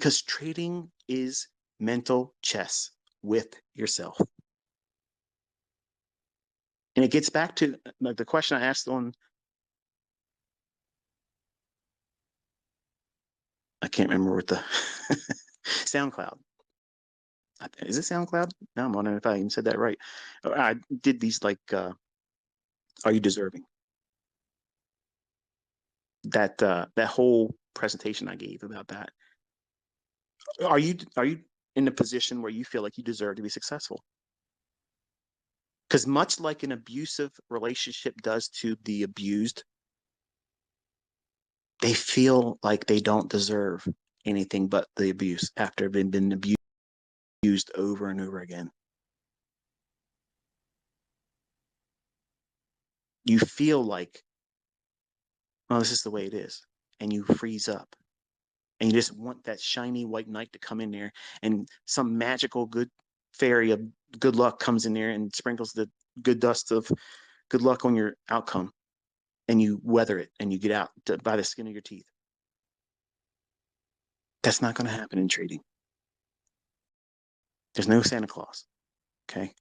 because trading is mental chess with yourself. And it gets back to like the question I asked on, I can't remember what the SoundCloud. Is it SoundCloud? No, I'm wondering if I even said that right. I did these like, are you deserving? That whole presentation I gave about that. Are you in a position where you feel like you deserve to be successful? Because much like an abusive relationship does to the abused, they feel like they don't deserve anything but the abuse after they've been abused over and over again. You feel like, well, this is the way it is. And you freeze up. And you just want that shiny white knight to come in there, and some magical good fairy of good luck comes in there and sprinkles the good dust of good luck on your outcome. And you weather it and you get out by the skin of your teeth. That's not going to happen in trading. There's no Santa Claus. Okay.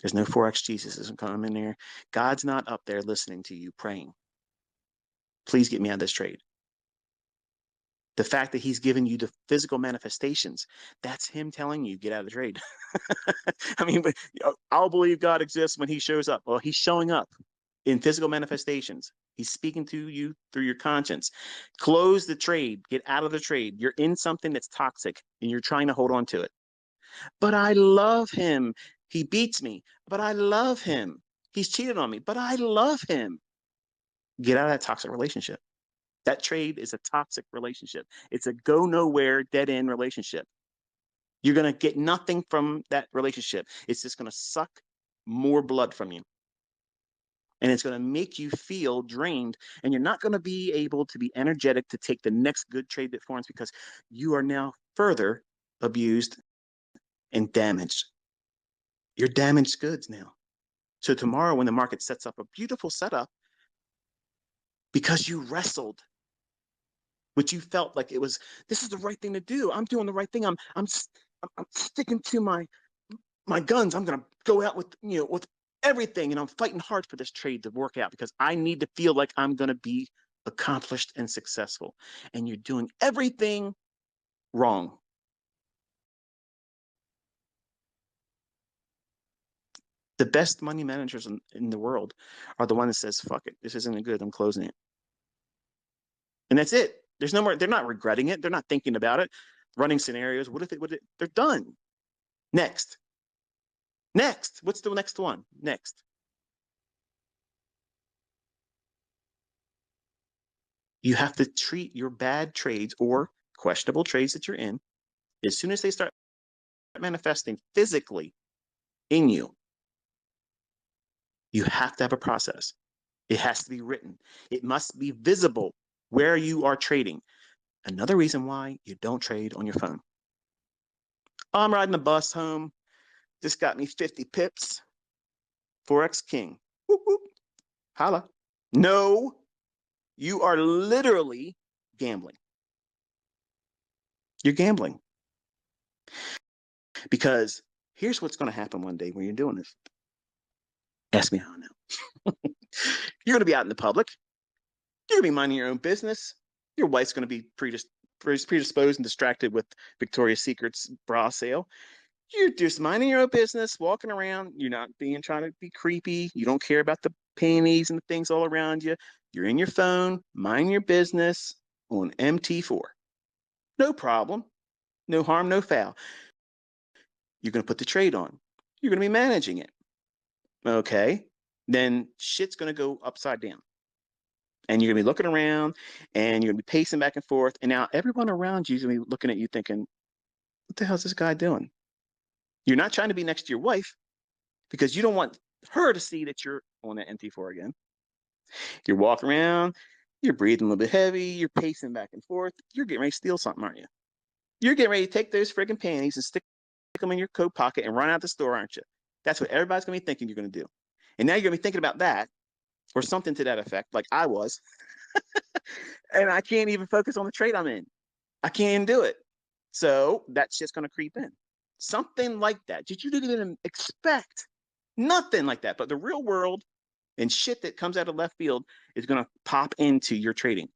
There's no Forex Jesus isn't coming in there. God's not up there listening to you praying, please get me out of this trade. The fact that he's given you the physical manifestations, that's him telling you, get out of the trade. I mean, but I'll believe God exists when he shows up. Well, he's showing up in physical manifestations. He's speaking to you through your conscience. Close the trade, get out of the trade. You're in something that's toxic and you're trying to hold on to it. But I love him. He beats me, but I love him. He's cheated on me, but I love him. Get out of that toxic relationship. That trade is a toxic relationship. It's a go nowhere, dead end relationship. You're going to get nothing from that relationship. It's just going to suck more blood from you. And it's going to make you feel drained. And you're not going to be able to be energetic to take the next good trade that forms, because you are now further abused and damaged. You're damaged goods now. So tomorrow, when the market sets up a beautiful setup, because you wrestled, which you felt like it was, this is the right thing to do. I'm doing the right thing. I'm sticking to my guns. I'm going to go out with, with everything. And I'm fighting hard for this trade to work out because I need to feel like I'm going to be accomplished and successful. And you're doing everything wrong. The best money managers in the world are the one that says, fuck it, this isn't good, I'm closing it. And that's it. There's no more, they're not regretting it. They're not thinking about it, running scenarios. What if they're done. Next. What's the next one? Next. You have to treat your bad trades or questionable trades that you're in, as soon as they start manifesting physically in you, you have to have a process. It has to be written. It must be visible where you are trading. Another reason why you don't trade on your phone. I'm riding the bus home. Just got me 50 pips. Forex King. Whoop, whoop. Holla. No, you are literally gambling. You're gambling. Because here's what's going to happen one day when you're doing this. Ask me how I know. You're going to be out in the public. You're going to be minding your own business. Your wife's going to be predisposed and distracted with Victoria's Secret's bra sale. You're just minding your own business, walking around. You're not trying to be creepy. You don't care about the panties and the things all around you. You're in your phone, minding your business on MT4. No problem. No harm, no foul. You're going to put the trade on. You're going to be managing it. Okay. Then shit's going to go upside down. And you're going to be looking around and you're going to be pacing back and forth. And now everyone around you is going to be looking at you thinking, what the hell is this guy doing? You're not trying to be next to your wife because you don't want her to see that you're on that MT4 again. You're walking around, you're breathing a little bit heavy, you're pacing back and forth. You're getting ready to steal something, aren't you? You're getting ready to take those friggin' panties and stick them in your coat pocket and run out the store, aren't you? That's what everybody's going to be thinking you're going to do. And now you're going to be thinking about that or something to that effect, like I was. And I can't even focus on the trade I'm in. I can't even do it. So that's just going to creep in. Something like that. You didn't even expect nothing like that. But the real world and shit that comes out of left field is going to pop into your trading.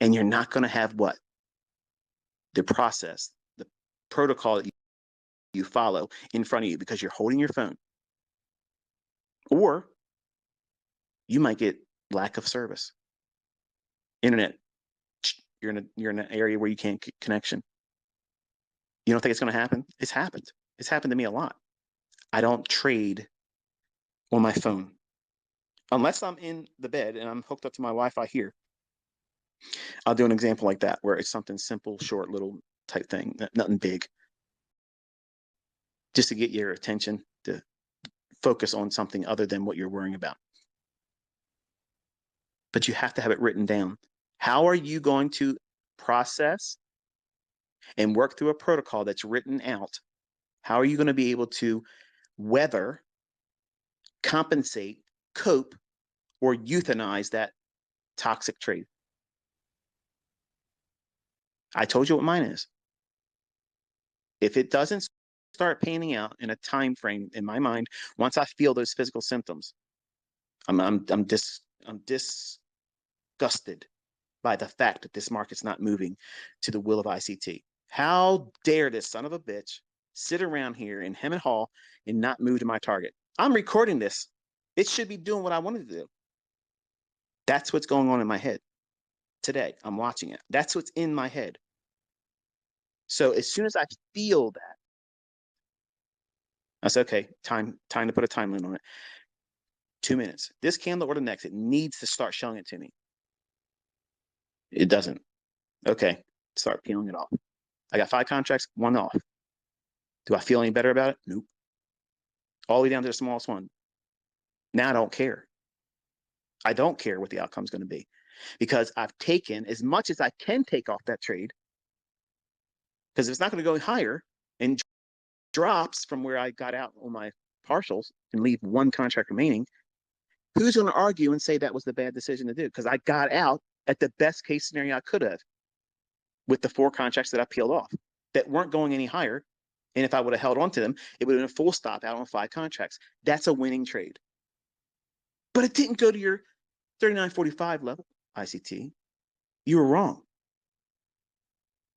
And you're not going to have what? The process, the protocol that you follow in front of you because you're holding your phone. Or you might get lack of service. Internet, you're in an area where you can't get connection. You don't think it's going to happen? It's happened. It's happened to me a lot. I don't trade on my phone unless I'm in the bed and I'm hooked up to my Wi-Fi here. I'll do an example like that where it's something simple, short, little type thing, nothing big, just to get your attention to focus on something other than what you're worrying about. But you have to have it written down. How are you going to process and work through a protocol that's written out? How are you going to be able to weather, compensate, cope, or euthanize that toxic trade? I told you what mine is. If it doesn't start panning out in a time frame in my mind, once I feel those physical symptoms, I'm disgusted by the fact that this market's not moving to the will of ICT. How dare this son of a bitch sit around here in Hemet Hall and not move to my target? I'm recording this. It should be doing what I wanted to do. That's what's going on in my head today. I'm watching it. That's what's in my head. So as soon as I feel that, I said, okay, time to put a time limit on it. 2 minutes. This candle or the next, it needs to start showing it to me. It doesn't. Okay, start peeling it off. I got 5 contracts, 1 off. Do I feel any better about it? Nope. All the way down to the smallest one. Now I don't care. I don't care what the outcome is going to be because I've taken as much as I can take off that trade, because if it's not going to go higher and drops from where I got out on my partials and leave 1 contract remaining, who's going to argue and say that was the bad decision to do? Because I got out at the best case scenario I could have with the 4 contracts that I peeled off that weren't going any higher. And if I would have held on to them, it would have been a full stop out on 5 contracts. That's a winning trade. But it didn't go to your 39.45 level, ICT. You were wrong.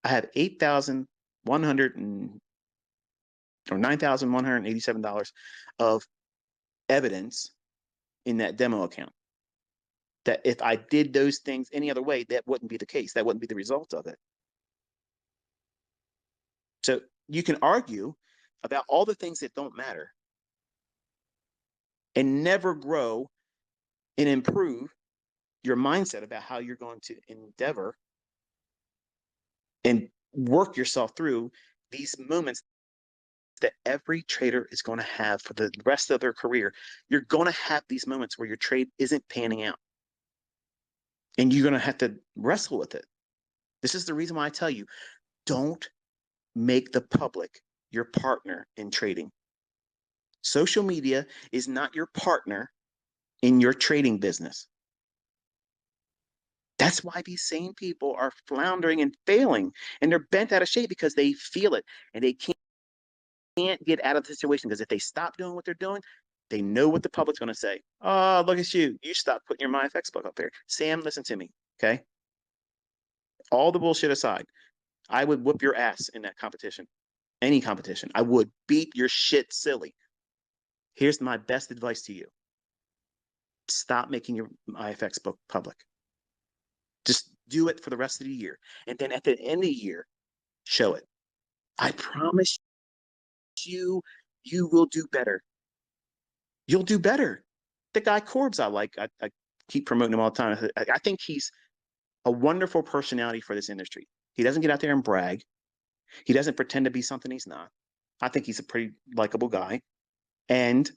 I have $8,100 or $9,187 of evidence in that demo account that if I did those things any other way, that wouldn't be the case. That wouldn't be the result of it. So you can argue about all the things that don't matter and never grow and improve your mindset about how you're going to endeavor and work yourself through these moments that every trader is going to have for the rest of their career. You're going to have these moments where your trade isn't panning out and you're going to have to wrestle with it. This is the reason why I tell you, don't make the public your partner in trading. Social media is not your partner in your trading business. That's why these same people are floundering and failing, and they're bent out of shape because they feel it and they can't get out of the situation, because if they stop doing what they're doing, they know what the public's going to say. Oh, look at you. You stop putting your MyFX book up there. Sam, listen to me, okay? All the bullshit aside, I would whoop your ass in that competition. Any competition. I would beat your shit silly. Here's my best advice to you. Stop making your IFX book public. Just do it for the rest of the year. And then at the end of the year, show it. I promise you, you will do better. You'll do better. The guy Corbs I like, I keep promoting him all the time. I think he's a wonderful personality for this industry. He doesn't get out there and brag. He doesn't pretend to be something he's not. I think he's a pretty likable guy. And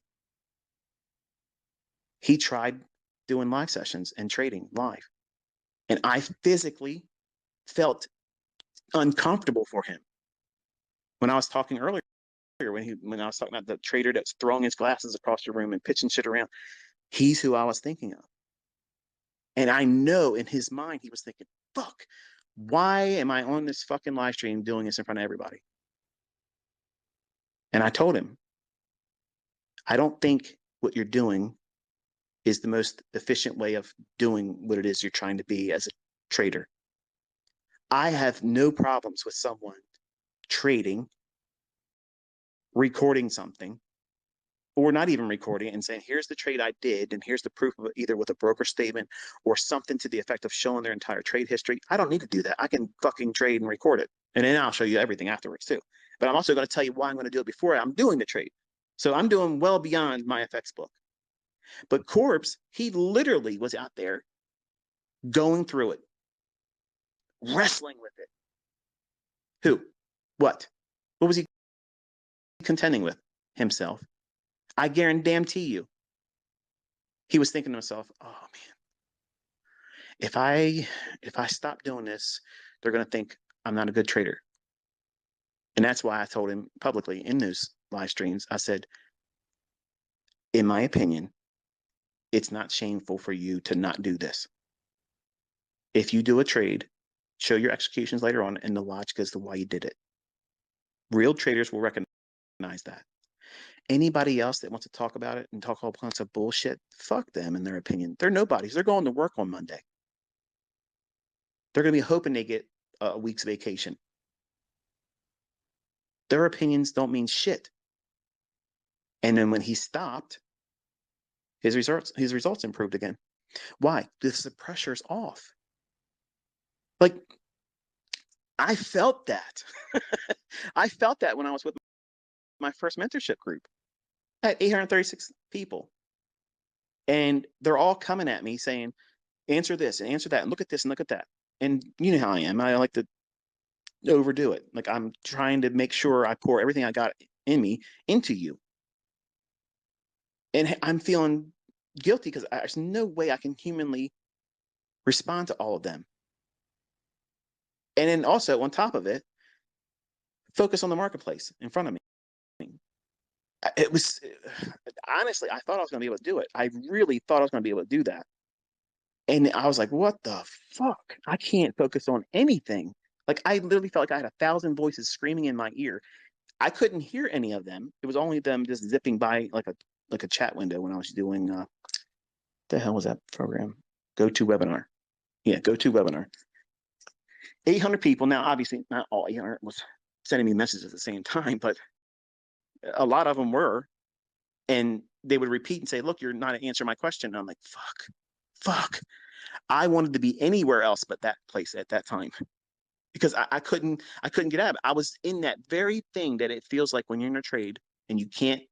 he tried doing live sessions and trading live. And I physically felt uncomfortable for him. When I was talking earlier, when I was talking about the trader that's throwing his glasses across the room and pitching shit around, he's who I was thinking of. And I know in his mind, he was thinking, fuck, why am I on this fucking live stream doing this in front of everybody? And I told him, I don't think what you're doing is the most efficient way of doing what it is you're trying to be as a trader. I have no problems with someone trading, recording something, or not even recording it and saying, here's the trade I did, and here's the proof of it, either with a broker statement or something to the effect of showing their entire trade history. I don't need to do that. I can fucking trade and record it. And then I'll show you everything afterwards too. But I'm also going to tell you why I'm going to do it before I'm doing the trade. So I'm doing well beyond my FX book. But Corbs, he literally was out there going through it, wrestling with it. Who? What? What was he contending with? Himself. I guarantee you, he was thinking to himself, oh man, if I stop doing this, they're going to think I'm not a good trader. And that's why I told him publicly in those live streams, I said, in my opinion, it's not shameful for you to not do this. If you do a trade, show your executions later on, and the logic as to why you did it. Real traders will recognize that. Anybody else that wants to talk about it and talk all kinds of bullshit, fuck them in their opinion. They're nobodies. They're going to work on Monday. They're going to be hoping they get a week's vacation. Their opinions don't mean shit. And then when he stopped, his results improved again. Why? Because the pressure's off. Like, I felt that. I felt that when I was with my first mentorship group. I had 836 people. And they're all coming at me saying, answer this and answer that, and look at this and look at that. And you know how I am. I like to overdo it. Like, I'm trying to make sure I pour everything I got in me into you. And I'm feeling guilty because there's no way I can humanly respond to all of them. And then also, on top of it, focus on the marketplace in front of me. It was, honestly, I thought I was going to be able to do it. I really thought I was going to be able to do that. And I was like, what the fuck? I can't focus on anything. Like, I literally felt like I had 1,000 voices screaming in my ear. I couldn't hear any of them. It was only them just zipping by like a chat window when I was doing, the hell was that program? GoToWebinar. Yeah, GoToWebinar. 800 people. Now, obviously, not all 800 was sending me messages at the same time, but a lot of them were. And they would repeat and say, look, you're not answering my question. And I'm like, fuck. I wanted to be anywhere else but that place at that time because I couldn't get out of it. I was in that very thing that it feels like when you're in a trade and you can't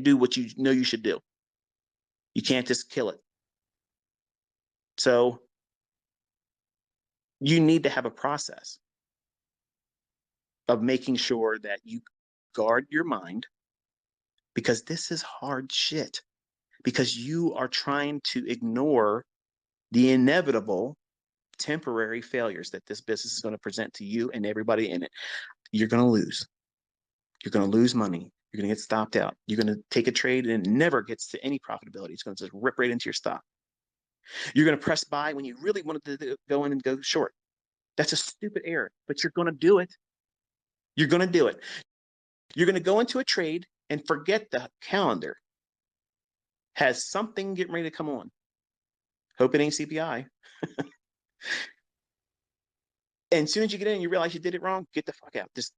do what you know you should do. You can't just kill it. So you need to have a process of making sure that you guard your mind, because this is hard shit, because you are trying to ignore the inevitable temporary failures that this business is going to present to you and everybody in it. You're going to lose. You're going to lose money. You're going to get stopped out. You're going to take a trade and it never gets to any profitability. It's going to just rip right into your stop. You're going to press buy when you really wanted to go in and go short. That's a stupid error, but you're going to do it. You're going to do it. You're going to go into a trade and forget the calendar has something getting ready to come on. Hope it ain't CPI. And as soon as you get in, you realize you did it wrong, get the fuck out. Just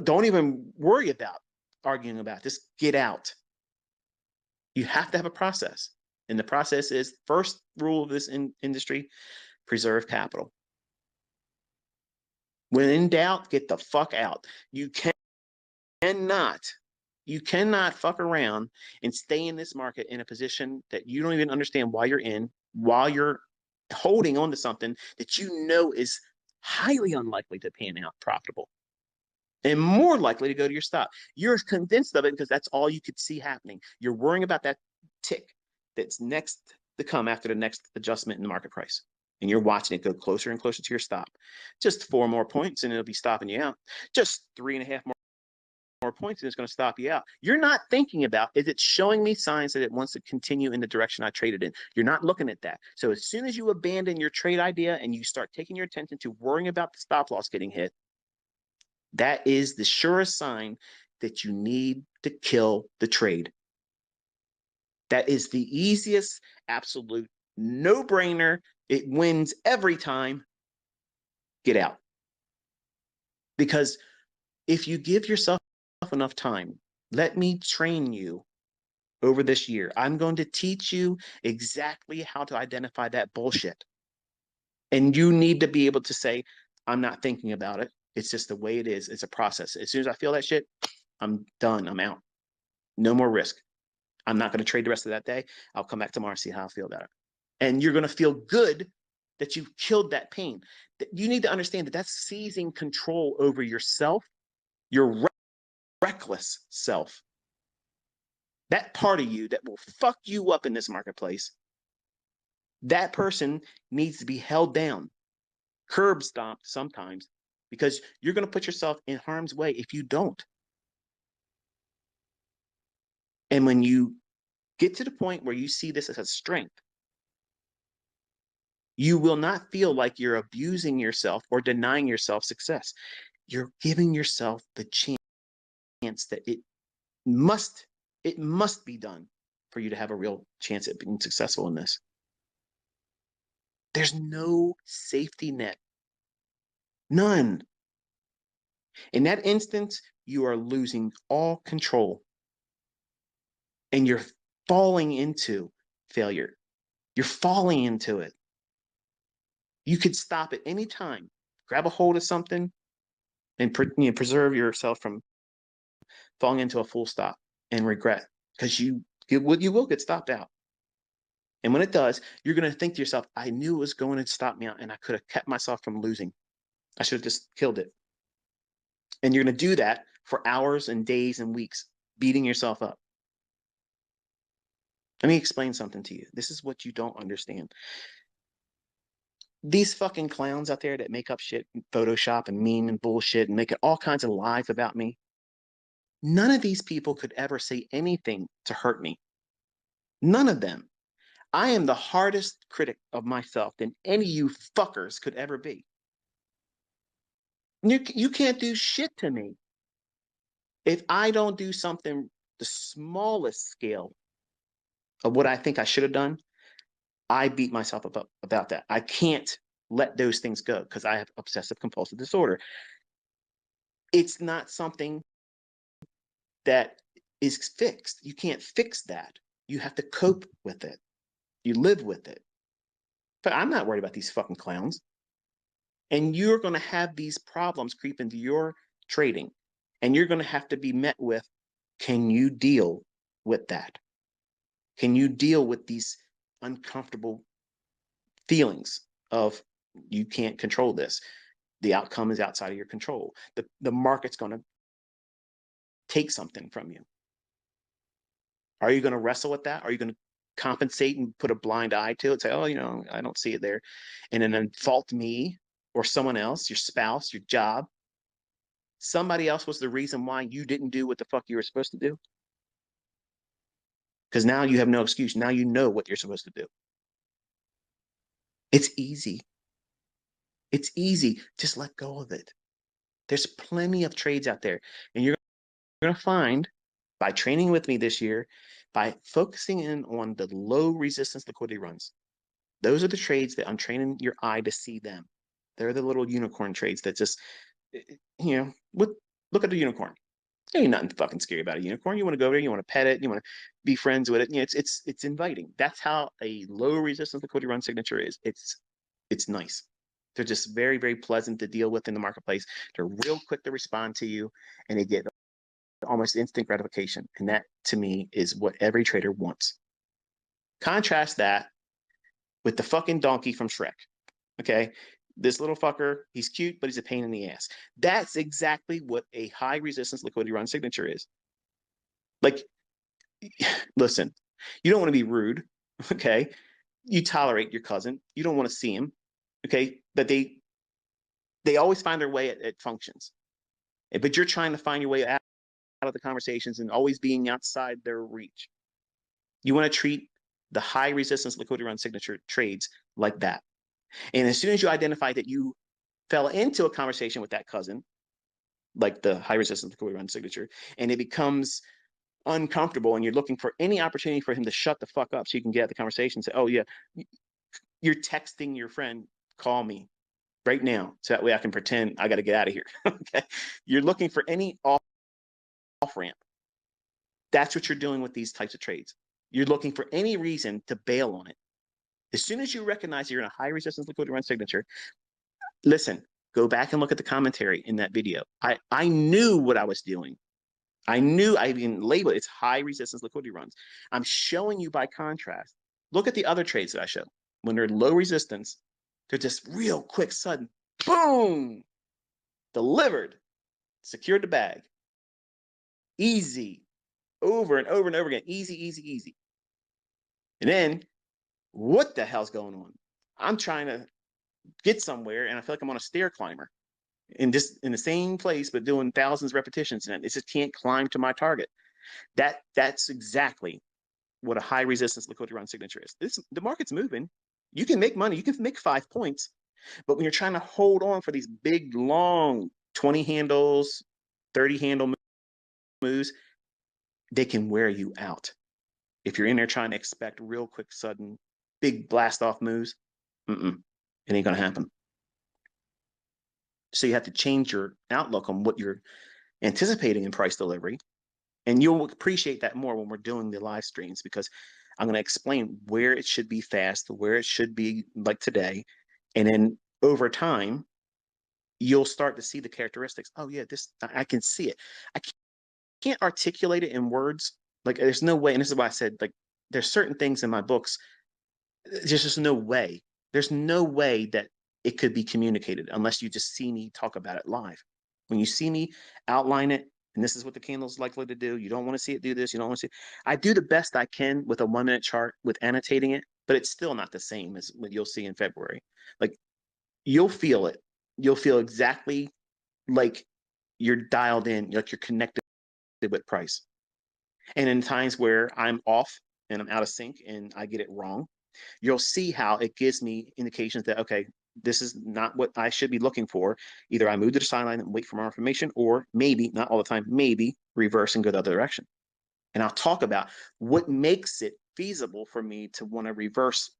don't even worry about arguing about it. Just get out. You have to have a process. And the process is, first rule of this industry, preserve capital. When in doubt, get the fuck out. You cannot fuck around and stay in this market in a position that you don't even understand why you're in, while you're holding on to something that you know is highly unlikely to pan out profitable and more likely to go to your stop. You're convinced of it because that's all you could see happening. You're worrying about that tick that's next to come after the next adjustment in the market price. And you're watching it go closer and closer to your stop. Just 4 more points and it'll be stopping you out. Just 3.5 more more points and it's going to stop you out. You're not thinking about, is it showing me signs that it wants to continue in the direction I traded in? You're not looking at that. So as soon as you abandon your trade idea and you start taking your attention to worrying about the stop loss getting hit, that is the surest sign that you need to kill the trade. That is the easiest, absolute no-brainer. It wins every time. Get out. Because if you give yourself enough time, let me train you over this year. I'm going to teach you exactly how to identify that bullshit. And you need to be able to say, I'm not thinking about it. It's just the way it is. It's a process. As soon as I feel that shit, I'm done. I'm out. No more risk. I'm not going to trade the rest of that day. I'll come back tomorrow and see how I feel about it. And you're going to feel good that you've killed that pain. You need to understand that that's seizing control over yourself, your reckless self. That part of you that will fuck you up in this marketplace, that person needs to be held down, curb stomped sometimes, because you're going to put yourself in harm's way if you don't. And when you get to the point where you see this as a strength, you will not feel like you're abusing yourself or denying yourself success. You're giving yourself the chance that it must be done for you to have a real chance at being successful in this. There's no safety net. None. In that instance, you are losing all control and you're falling into failure. You're falling into it. You could stop at any time, grab a hold of something and preserve yourself from falling into a full stop and regret, because you will get stopped out. And when it does, you're going to think to yourself, I knew it was going to stop me out and I could have kept myself from losing. I should have just killed it. And you're going to do that for hours and days and weeks, beating yourself up. Let me explain something to you. This is what you don't understand. These fucking clowns out there that make up shit, and Photoshop and meme and bullshit and make all kinds of lies about me. None of these people could ever say anything to hurt me. None of them. I am the hardest critic of myself than any of you fuckers could ever be. You can't do shit to me. If I don't do something the smallest scale of what I think I should have done, I beat myself up about that. I can't let those things go because I have obsessive compulsive disorder. It's not something that is fixed. You can't fix that. You have to cope with it. You live with it. But I'm not worried about these fucking clowns. And you're going to have these problems creep into your trading. And you're going to have to be met with, can you deal with that? Can you deal with these uncomfortable feelings of you can't control this? The outcome is outside of your control. The market's going to take something from you. Are you going to wrestle with that? Are you going to compensate and put a blind eye to it? Say, oh, I don't see it there. And then fault me or someone else, your spouse, your job. Somebody else was the reason why you didn't do what the fuck you were supposed to do. Because now you have no excuse. Now you know what you're supposed to do. It's easy. It's easy. Just let go of it. There's plenty of trades out there. And you're going to find, by training with me this year, by focusing in on the low resistance liquidity runs, those are the trades that I'm training your eye to see them. They're the little unicorn trades that just, look at the unicorn. There ain't nothing fucking scary about a unicorn. You want to go there, you want to pet it, you want to be friends with it. It's inviting. That's how a low resistance liquidity run signature is. It's nice. They're just very, very pleasant to deal with in the marketplace. They're real quick to respond to you, and they get almost instant gratification. And that, to me, is what every trader wants. Contrast that with the fucking donkey from Shrek. Okay? This little fucker, he's cute, but he's a pain in the ass. That's exactly what a high resistance liquidity run signature is. Like, listen, you don't want to be rude, okay? You tolerate your cousin. You don't want to see him, okay? But they always find their way at functions. But you're trying to find your way out of the conversations and always being outside their reach. You want to treat the high resistance liquidity run signature trades like that. And as soon as you identify that you fell into a conversation with that cousin, like the high resistance liquidity run signature, and it becomes uncomfortable and you're looking for any opportunity for him to shut the fuck up so you can get at the conversation and say, oh yeah, you're texting your friend, call me right now so that way I can pretend I got to get out of here. Okay, you're looking for any off ramp. That's what you're doing with these types of trades. You're looking for any reason to bail on it. As soon as you recognize you're in a high resistance liquidity run signature, listen, go back and look at the commentary in that video. I knew what I was doing. I knew I even labeled it's high resistance liquidity runs. I'm showing you by contrast. Look at the other trades that I show. When they're low resistance, they're just real quick, sudden, boom, delivered, secured the bag. Easy, over and over and over again. Easy, easy, easy. And then, what the hell's going on? I'm trying to get somewhere and I feel like I'm on a stair climber in just in the same place, but doing thousands of repetitions and it just can't climb to my target. That's exactly what a high resistance liquidity run signature is. The market's moving. You can make money. You can make 5 points, but when you're trying to hold on for these big, long 20 handles, 30 handle moves, they can wear you out. If you're in there trying to expect real quick, sudden, big blast off moves, it ain't gonna happen. So you have to change your outlook on what you're anticipating in price delivery. And you'll appreciate that more when we're doing the live streams because I'm going to explain where it should be fast, where it should be like today. And then over time, you'll start to see the characteristics. Oh yeah, I can see it. I can't articulate it in words. Like there's no way. And this is why I said, like, there's certain things in my books. There's just no way. There's no way that it could be communicated unless you just see me talk about it live. When you see me outline it, and this is what the candle's likely to do. You don't want to see it do this. You don't want to see. I do the best I can with a 1 minute chart with annotating it, but it's still not the same as what you'll see in February. Like you'll feel it. You'll feel exactly like you're dialed in, like you're connected with price. And in times where I'm off and I'm out of sync and I get it wrong, you'll see how it gives me indications that, okay, this is not what I should be looking for. Either I move to the sideline and wait for more information, or maybe, not all the time, maybe reverse and go the other direction. And I'll talk about what makes it feasible for me to want to reverse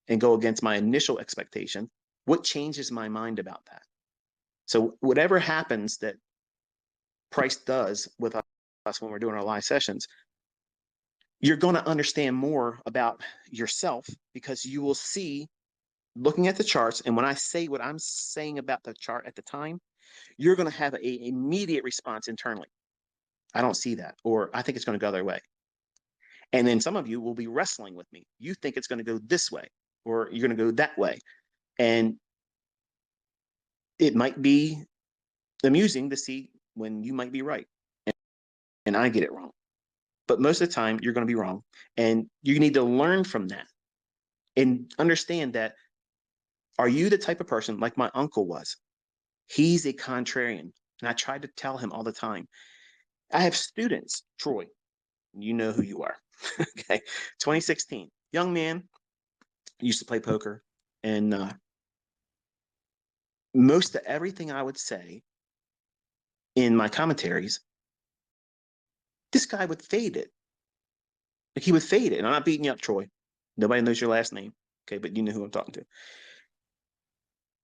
and go against my initial expectation. What changes my mind about that? So whatever happens that price does with us when we're doing our live sessions, you're going to understand more about yourself because you will see looking at the charts. And when I say what I'm saying about the chart at the time, you're going to have an immediate response internally. I don't see that, or I think it's going to go the other way. And then some of you will be wrestling with me. You think it's going to go this way, or you're going to go that way. And it might be amusing to see when you might be right and I get it wrong. But most of the time, you're going to be wrong. And you need to learn from that and understand that, are you the type of person like my uncle was? He's a contrarian. And I tried to tell him all the time. I have students, Troy, you know who you are. Okay. 2016, young man, used to play poker. And most of everything I would say in my commentaries, this guy would fade it. Like he would fade it. And I'm not beating you up, Troy. Nobody knows your last name. Okay. But you know who I'm talking to.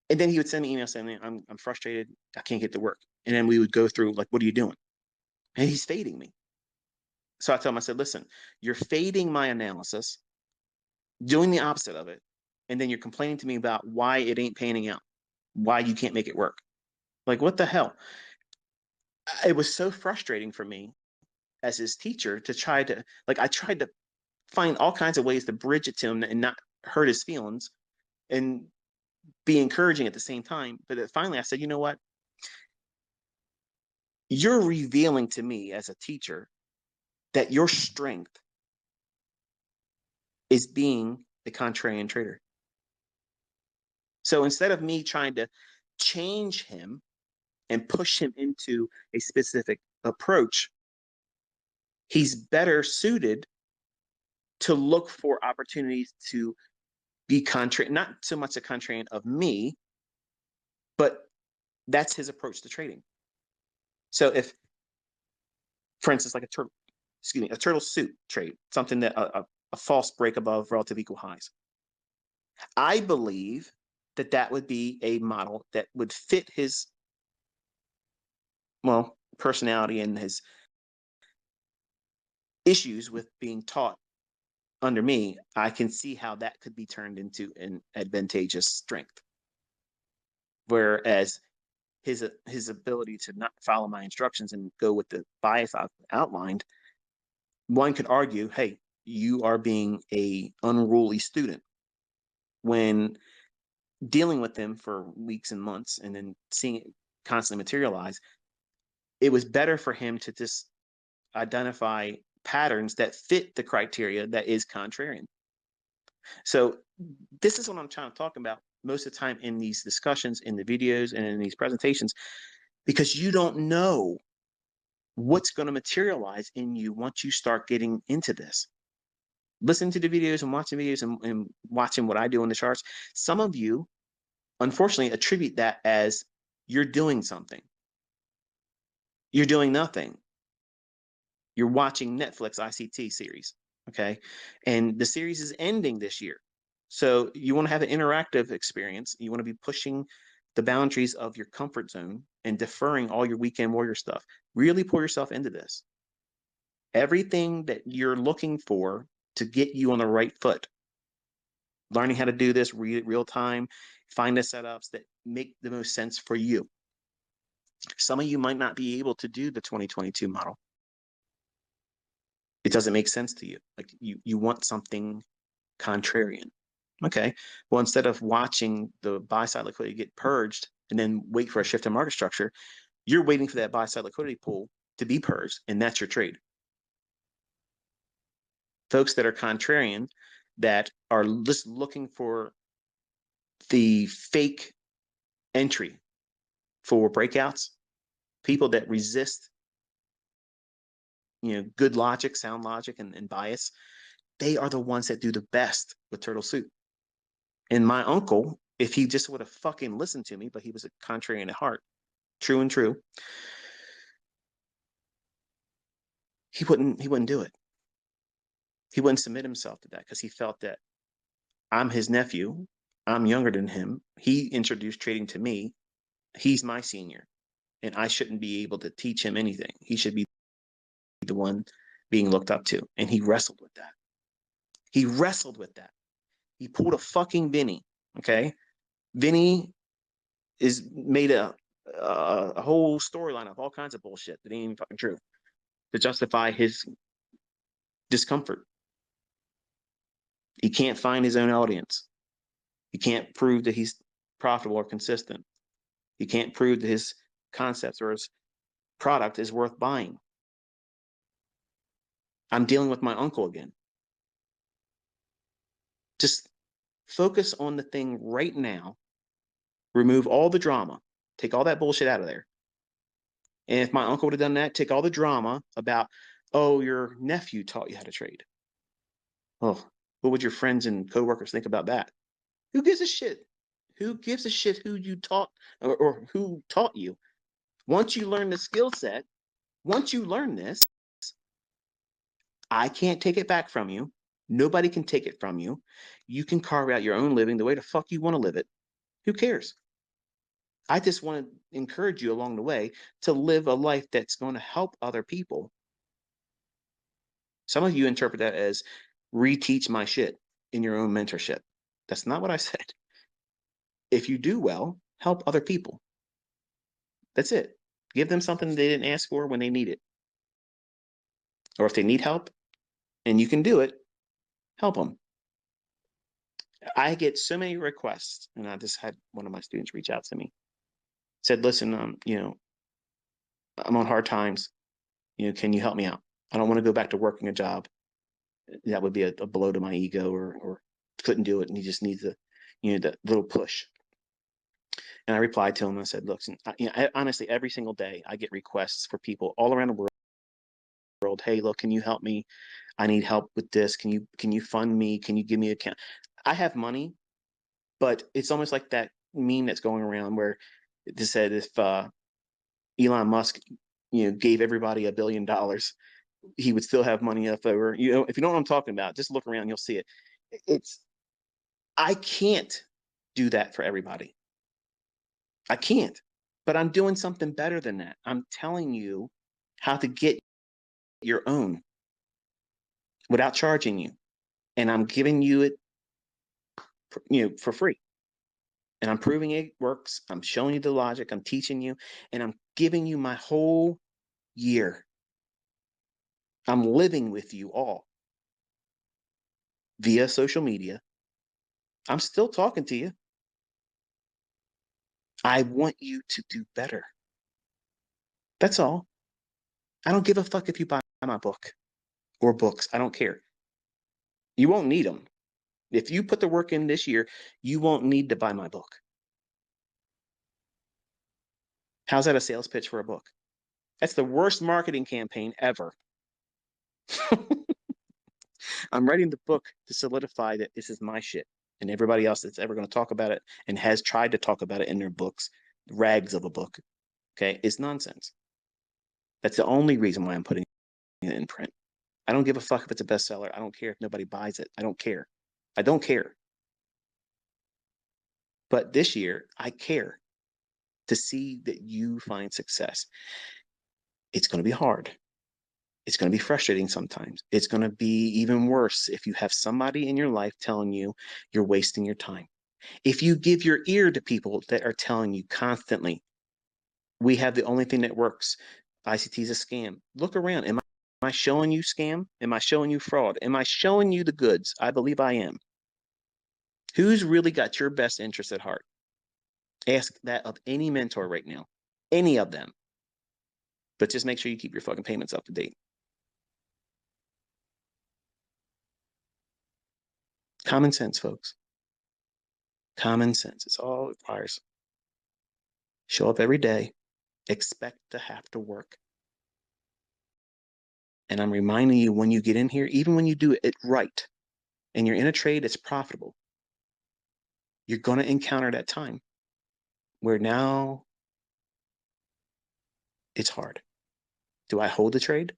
And then he would send me emails saying, I'm frustrated. I can't get to work. And then we would go through, like, what are you doing? And he's fading me. So I told him, I said, listen, you're fading my analysis, doing the opposite of it. And then you're complaining to me about why it ain't panning out, why you can't make it work. Like, what the hell? It was so frustrating for me as his teacher to try to, like, I tried to find all kinds of ways to bridge it to him and not hurt his feelings and be encouraging at the same time. But finally I said, you know what? You're revealing to me as a teacher that your strength is being a contrarian trader. So instead of me trying to change him and push him into a specific approach, he's better suited to look for opportunities to be contrarian, not so much a contrarian of me, but that's his approach to trading. So if, for instance, like a turtle suit trade, something that a false break above relative equal highs, I believe that that would be a model that would fit his, well, personality and his issues with being taught under me. I can see how that could be turned into an advantageous strength. Whereas his ability to not follow my instructions and go with the bias I've outlined, one could argue, hey, you are being a unruly student. When dealing with them for weeks and months and then seeing it constantly materialize, it was better for him to just identify patterns that fit the criteria that is contrarian. So this is what I'm trying to talk about most of the time in these discussions, in the videos, and in these presentations, because you don't know what's going to materialize in you once you start getting into this. Listen to the videos and watching videos and watching what I do on the charts. Some of you, unfortunately, attribute that as you're doing something. You're doing nothing. You're watching Netflix ICT series, okay? And the series is ending this year. So you want to have an interactive experience. You want to be pushing the boundaries of your comfort zone and deferring all your weekend warrior stuff. Really pour yourself into this. Everything that you're looking for to get you on the right foot. Learning how to do this real time, find the setups that make the most sense for you. Some of you might not be able to do the 2022 model. It doesn't make sense to you. Like you want something contrarian. Okay. Well, instead of watching the buy side liquidity get purged and then wait for a shift in market structure, you're waiting for that buy side liquidity pool to be purged, and that's your trade. Folks that are contrarian, that are just looking for the fake entry for breakouts, people that resist, good logic, sound logic, and bias, they are the ones that do the best with turtle soup. And my uncle, if he just would have fucking listened to me, but he was a contrarian at heart, true and true, he wouldn't do it. He wouldn't submit himself to that because he felt that I'm his nephew. I'm younger than him. He introduced trading to me. He's my senior, and I shouldn't be able to teach him anything. He should be the one being looked up to. And he wrestled with that. He wrestled with that. He pulled a fucking Vinny. Okay. Vinny is made a whole storyline of all kinds of bullshit that ain't even fucking true to justify his discomfort. He can't find his own audience. He can't prove that he's profitable or consistent. He can't prove that his concepts or his product is worth buying. I'm dealing with my uncle again. Just focus on the thing right now. Remove all the drama. Take all that bullshit out of there. And if my uncle would have done that, take all the drama about, oh, your nephew taught you how to trade. Oh, what would your friends and coworkers think about that? Who gives a shit? Who gives a shit who you taught or who taught you? Once you learn the skill set, once you learn this, I can't take it back from you. Nobody can take it from you. You can carve out your own living the way the fuck you want to live it. Who cares? I just want to encourage you along the way to live a life that's going to help other people. Some of you interpret that as reteach my shit in your own mentorship. That's not what I said. If you do well, help other people. That's it. Give them something they didn't ask for when they need it. Or if they need help and you can do it, help them. I get so many requests, and I just had one of my students reach out to me. Said, listen, I'm on hard times. Can you help me out? I don't want to go back to working a job. That would be a blow to my ego, or couldn't do it. And he just needs that little push. And I replied to him and I said, look, honestly, every single day I get requests for people all around the world world. Hey, look, can you help me? I need help with this. Can you fund me? Can you give me a account? I have money, but it's almost like that meme that's going around where it just said if Elon Musk, gave everybody $1 billion, he would still have money left over. If you know what I'm talking about, just look around, you'll see it. It's I can't do that for everybody. I can't, but I'm doing something better than that. I'm telling you how to get your own without charging you, and I'm giving you it, for free. And I'm proving it works. I'm showing you the logic. I'm teaching you, and I'm giving you my whole year. I'm living with you all via social media. I'm still talking to you. I want you to do better. That's all. I don't give a fuck if you buy my book or books. I don't care. You won't need them. If you put the work in this year, you won't need to buy my book. How's that a sales pitch for a book? That's the worst marketing campaign ever. I'm writing the book to solidify that this is my shit, and everybody else that's ever going to talk about it and has tried to talk about it in their books, rags of a book, okay, is nonsense. That's the only reason why I'm putting it in print. I don't give a fuck if it's a bestseller. I don't care if nobody buys it. I don't care. I don't care. But this year, I care to see that you find success. It's going to be hard. It's going to be frustrating sometimes. It's going to be even worse if you have somebody in your life telling you you're wasting your time. If you give your ear to people that are telling you constantly, we have the only thing that works, ICT is a scam. Look around. Am I showing you scam? Am I showing you fraud? Am I showing you the goods? I believe I am. Who's really got your best interest at heart? Ask that of any mentor right now, any of them. But just make sure you keep your fucking payments up to date. Common sense, folks. Common sense. It's all it requires. Show up every day. Expect to have to work. And I'm reminding you, when you get in here, even when you do it right, and you're in a trade that's profitable, you're going to encounter that time where now it's hard. Do I hold the trade?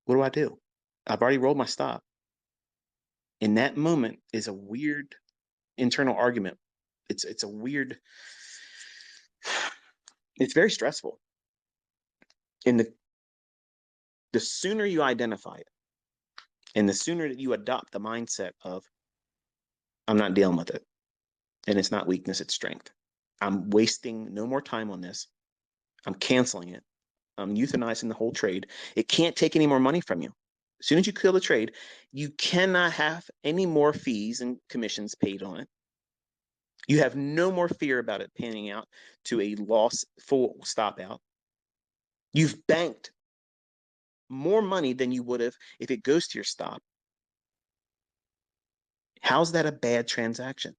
What do I do? I've already rolled my stop. In that moment is a weird internal argument. It's a weird, it's very stressful. And the sooner you identify it, and the sooner that you adopt the mindset of, I'm not dealing with it, and it's not weakness, it's strength. I'm wasting no more time on this. I'm canceling it. I'm euthanizing the whole trade. It can't take any more money from you. As soon as you kill the trade, you cannot have any more fees and commissions paid on it. You have no more fear about it panning out to a loss, full stop out. You've banked more money than you would have if it goes to your stop. How's that a bad transaction?